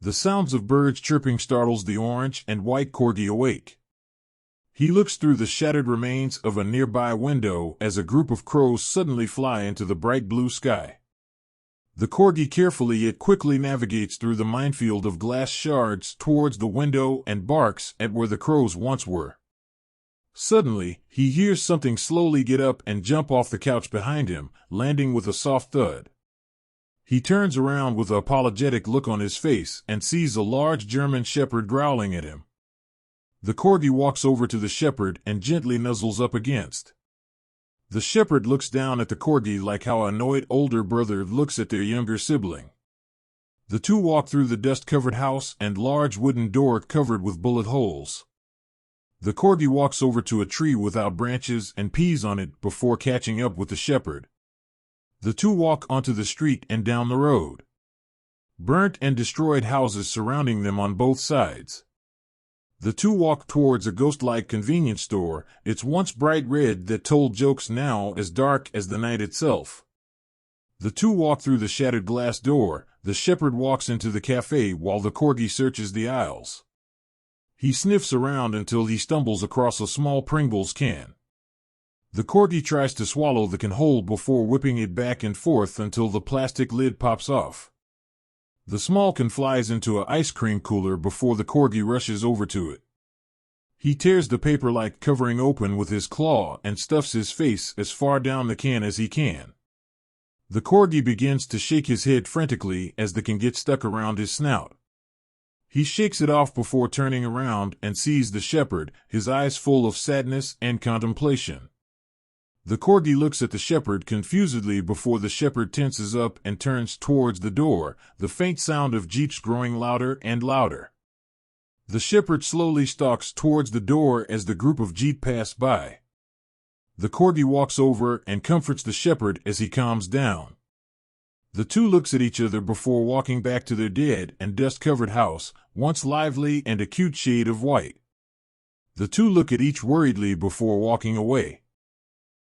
The sounds of birds chirping startles the orange and white corgi awake. He looks through the shattered remains of a nearby window as a group of crows suddenly fly into the bright blue sky. The corgi carefully yet quickly navigates through the minefield of glass shards towards the window and barks at where the crows once were. Suddenly, he hears something slowly get up and jump off the couch behind him, landing with a soft thud. He turns around with an apologetic look on his face and sees a large German shepherd growling at him. The corgi walks over to the shepherd and gently nuzzles up against. The shepherd looks down at the corgi like how an annoyed older brother looks at their younger sibling. The two walk through the dust-covered house and large wooden door covered with bullet holes. The corgi walks over to a tree without branches and pees on it before catching up with the shepherd. The two walk onto the street and down the road. Burnt and destroyed houses surrounding them on both sides. The two walk towards a ghost-like convenience store, its once bright red that told jokes now as dark as the night itself. The two walk through the shattered glass door. The shepherd walks into the cafe while the corgi searches the aisles. He sniffs around until he stumbles across a small Pringles can. The corgi tries to swallow the can whole before whipping it back and forth until the plastic lid pops off. The small can flies into an ice cream cooler before the corgi rushes over to it. He tears the paper-like covering open with his claw and stuffs his face as far down the can as he can. The corgi begins to shake his head frantically as the can gets stuck around his snout. He shakes it off before turning around and sees the shepherd, his eyes full of sadness and contemplation. The corgi looks at the shepherd confusedly before the shepherd tenses up and turns towards the door, the faint sound of jeeps growing louder and louder. The shepherd slowly stalks towards the door as the group of jeep pass by. The corgi walks over and comforts the shepherd as he calms down. The two looks at each other before walking back to their dead and dust-covered house, once lively and a cute shade of white. The two look at each worriedly before walking away.